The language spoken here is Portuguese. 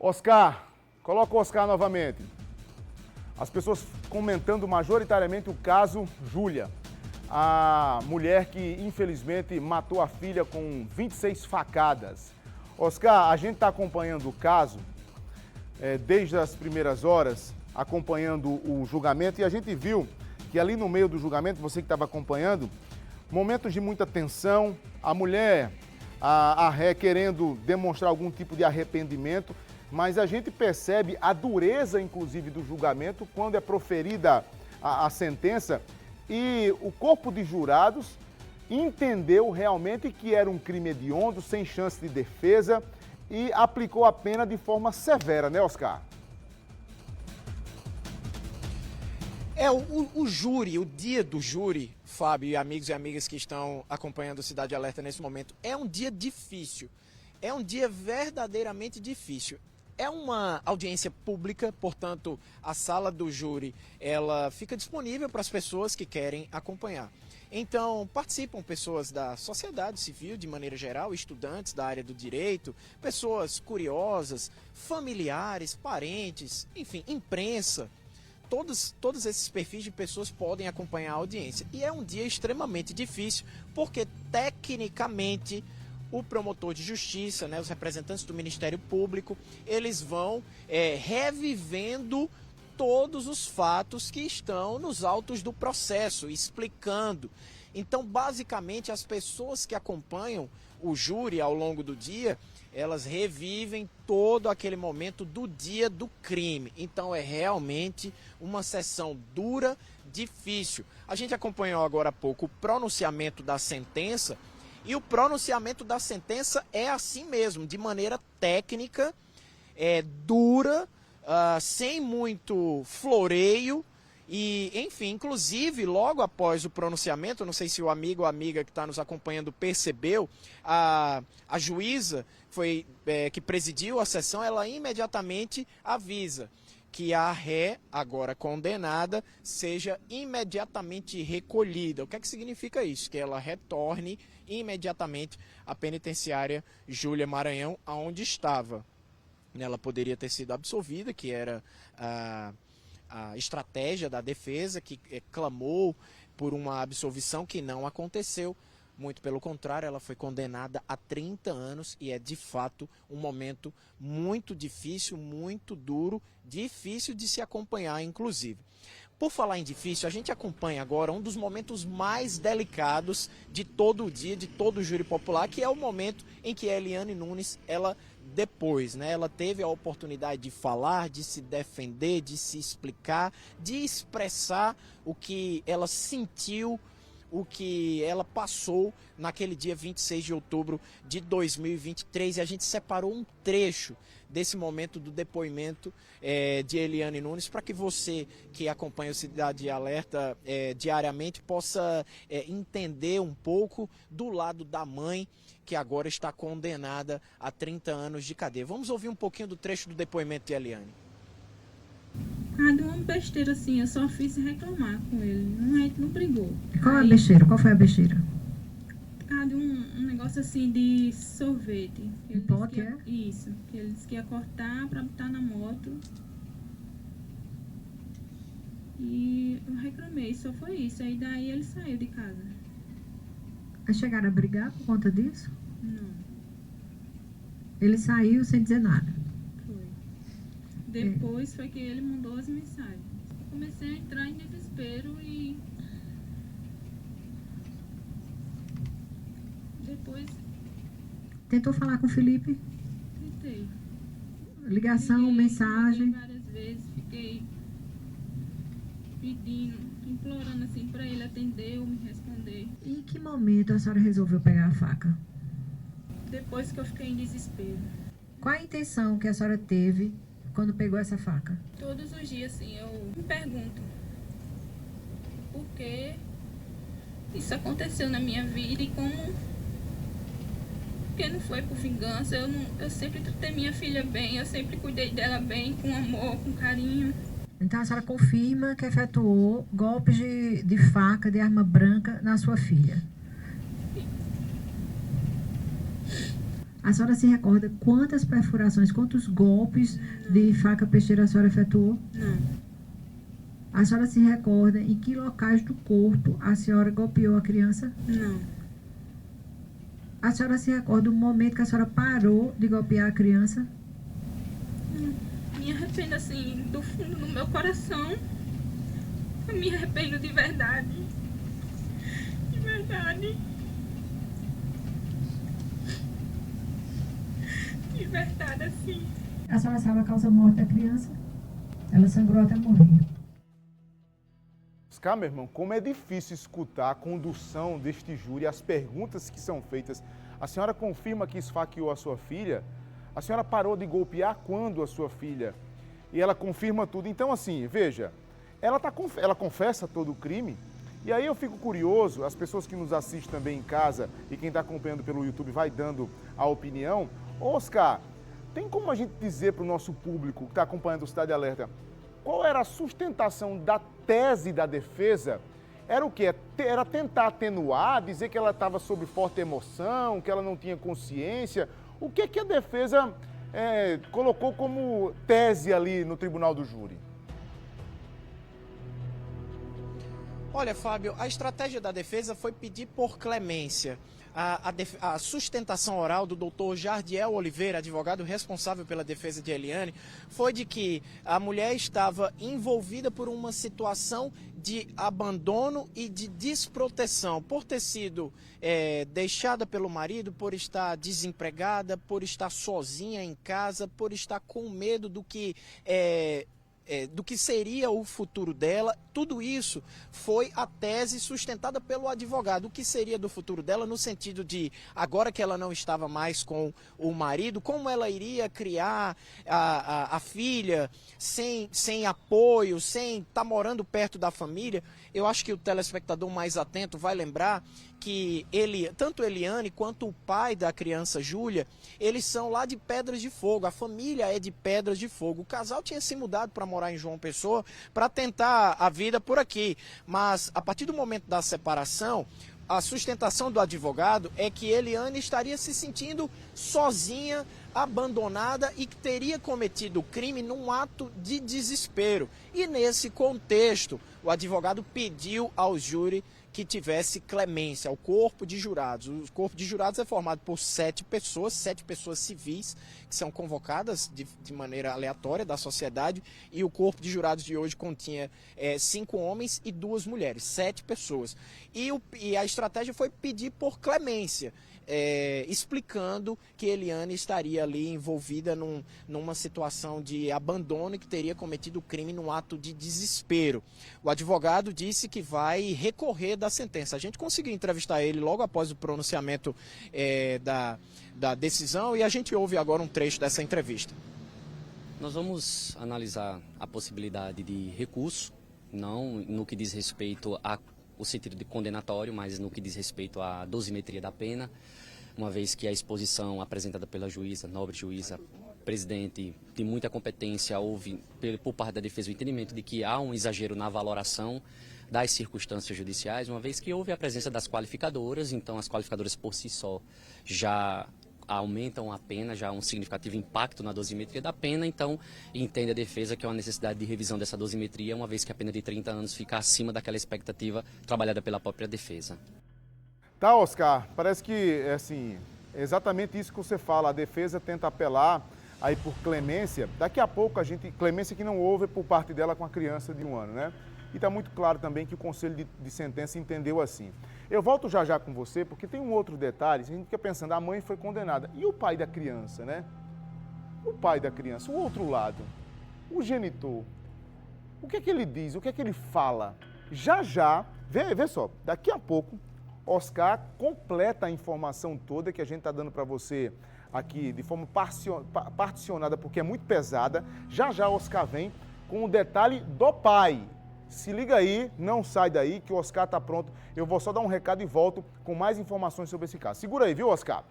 Oscar, coloca o Oscar novamente. As pessoas comentando majoritariamente o caso Júlia, a mulher que infelizmente matou a filha com 26 facadas. Oscar, a gente está acompanhando o caso desde as primeiras horas, acompanhando o julgamento, e a gente viu que ali no meio do julgamento, você que estava acompanhando, momentos de muita tensão, a mulher, a ré querendo demonstrar algum tipo de arrependimento, mas a gente percebe a dureza, inclusive, do julgamento quando é proferida a sentença e o corpo de jurados entendeu realmente que era um crime hediondo, sem chance de defesa e aplicou a pena de forma severa, né, Oscar? O júri, o dia do júri, Fábio e amigos e amigas que estão acompanhando o Cidade Alerta nesse momento, é um dia difícil. É um dia verdadeiramente difícil. É uma audiência pública, portanto, a sala do júri ela fica disponível para as pessoas que querem acompanhar. Então, participam pessoas da sociedade civil, de maneira geral, estudantes da área do direito, pessoas curiosas, familiares, parentes, enfim, imprensa. Todos esses perfis de pessoas podem acompanhar a audiência. E é um dia extremamente difícil, porque tecnicamente o promotor de justiça, os representantes do Ministério Público, eles vão revivendo todos os fatos que estão nos autos do processo, explicando. Então, basicamente, as pessoas que acompanham o júri ao longo do dia, elas revivem todo aquele momento do dia do crime. Então, é realmente uma sessão dura, difícil. A gente acompanhou agora há pouco o pronunciamento da sentença, e o pronunciamento da sentença é assim mesmo, de maneira técnica, dura, sem muito floreio. E, enfim, inclusive, logo após o pronunciamento, não sei se o amigo ou amiga que está nos acompanhando percebeu, a juíza que presidiu a sessão, ela imediatamente avisa que a ré, agora condenada, seja imediatamente recolhida. O que é que significa isso? Que ela retorne imediatamente à penitenciária Júlia Maranhão, aonde estava. Ela poderia ter sido absolvida, que era a estratégia da defesa, que clamou por uma absolvição que não aconteceu. Muito pelo contrário, ela foi condenada a 30 anos e é de fato um momento muito difícil, muito duro, difícil de se acompanhar, inclusive. Por falar em difícil, a gente acompanha agora um dos momentos mais delicados de todo o dia, de todo o júri popular, que é o momento em que a Eliane Nunes, ela teve a oportunidade de falar, de se defender, de se explicar, de expressar o que ela sentiu, o que ela passou naquele dia 26 de outubro de 2023. E a gente separou um trecho desse momento do depoimento de Eliane Nunes para que você que acompanha o Cidade Alerta diariamente possa entender um pouco do lado da mãe, que agora está condenada a 30 anos de cadeia. Vamos ouvir um pouquinho do trecho do depoimento de Eliane. De uma besteira assim, eu só fiz reclamar com ele, a gente não brigou. Qual a besteira? Qual foi a besteira? De um negócio assim de sorvete. Um pote, Isso, que ele disse que ia cortar pra botar na moto. E eu reclamei, só foi isso. Aí daí ele saiu de casa. Aí chegaram a brigar por conta disso? Não. Ele saiu sem dizer nada? Foi. Depois foi que ele mandou as mensagens. Eu comecei a entrar em desespero e depois Tentou falar com o Felipe? tentei. Ligação, mensagem? Várias vezes, fiquei pedindo, implorando assim para ele atender ou me responder. E em que momento a senhora resolveu pegar a faca? Depois que eu fiquei em desespero. Qual a intenção que a senhora teve quando pegou essa faca? Todos os dias, assim, eu me pergunto por que isso aconteceu na minha vida e como... Porque não foi por vingança, eu sempre tratei minha filha bem, eu sempre cuidei dela bem, com amor, com carinho. Então a senhora confirma que efetuou golpes de faca, de arma branca na sua filha? A senhora se recorda quantas perfurações, quantos golpes de faca peixeira a senhora efetuou? Não. A senhora se recorda em que locais do corpo a senhora golpeou a criança? Não. A senhora se recorda do momento que a senhora parou de golpear a criança? Me arrependo assim, do fundo do meu coração. Eu me arrependo de verdade. De verdade. De verdade, assim. A senhora sabe a causa-morte da criança? Ela sangrou até morrer. Oscar, meu irmão, como é difícil escutar a condução deste júri, as perguntas que são feitas. A senhora confirma que esfaqueou a sua filha? A senhora parou de golpear quando a sua filha? E ela confirma tudo. Então, assim, veja, ela confessa todo o crime. E aí eu fico curioso, as pessoas que nos assistem também em casa e quem está acompanhando pelo YouTube vai dando a opinião. Oscar, tem como a gente dizer para o nosso público que está acompanhando o Cidade Alerta, qual era a sustentação da tese da defesa? Era o quê? Era tentar atenuar, dizer que ela estava sob forte emoção, que ela não tinha consciência. O que a defesa colocou como tese ali no tribunal do júri? Olha, Fábio, a estratégia da defesa foi pedir por clemência. A sustentação oral do doutor Jardiel Oliveira, advogado responsável pela defesa de Eliane, foi de que a mulher estava envolvida por uma situação de abandono e de desproteção, por ter sido deixada pelo marido, por estar desempregada, por estar sozinha em casa, por estar com medo do que seria o futuro dela. Tudo isso foi a tese sustentada pelo advogado. O que seria do futuro dela no sentido de, agora que ela não estava mais com o marido, como ela iria criar a filha sem apoio, sem estar morando perto da família. Eu acho que o telespectador mais atento vai lembrar que tanto Eliane quanto o pai da criança Júlia, eles são lá de Pedras de Fogo, a família é de Pedras de Fogo. O casal tinha se mudado para morar em João Pessoa para tentar a vida por aqui, mas a partir do momento da separação, a sustentação do advogado é que Eliane estaria se sentindo sozinha, abandonada e que teria cometido o crime num ato de desespero. E nesse contexto, o advogado pediu ao júri que tivesse clemência ao corpo de jurados. O corpo de jurados é formado por 7 pessoas civis, que são convocadas de maneira aleatória da sociedade, e o corpo de jurados de hoje continha 5 homens e 2 mulheres, 7 pessoas. E a estratégia foi pedir por clemência, explicando que Eliane estaria ali envolvida numa situação de abandono e que teria cometido o crime num ato de desespero. O advogado disse que vai recorrer da sentença. A gente conseguiu entrevistar ele logo após o pronunciamento da decisão e a gente ouve agora um trecho dessa entrevista. Nós vamos analisar a possibilidade de recurso, não no que diz respeito ao sentido de condenatório, mas no que diz respeito à dosimetria da pena, uma vez que a exposição apresentada pela juíza, nobre juíza, presidente de muita competência, houve por parte da defesa o entendimento de que há um exagero na valoração das circunstâncias judiciais, uma vez que houve a presença das qualificadoras, então as qualificadoras por si só já aumentam a pena, já há um significativo impacto na dosimetria da pena, então entende a defesa que há uma necessidade de revisão dessa dosimetria, uma vez que a pena de 30 anos fica acima daquela expectativa trabalhada pela própria defesa. Tá, Oscar, parece que assim, é exatamente isso que você fala, a defesa tenta apelar aí por clemência, daqui a pouco clemência que não houve por parte dela com a criança de 1 ano, né? E está muito claro também que o Conselho de Sentença entendeu assim. Eu volto já com você, porque tem um outro detalhe, a gente fica pensando, a mãe foi condenada. E o pai da criança, né? O pai da criança, o outro lado, o genitor. O que é que ele diz? O que é que ele fala? Vê só, daqui a pouco, Oscar completa a informação toda que a gente está dando para você aqui de forma particionada, porque é muito pesada. Já Oscar vem com o detalhe do pai. Se liga aí, não sai daí, que o Oscar está pronto. Eu vou só dar um recado e volto com mais informações sobre esse caso. Segura aí, viu, Oscar?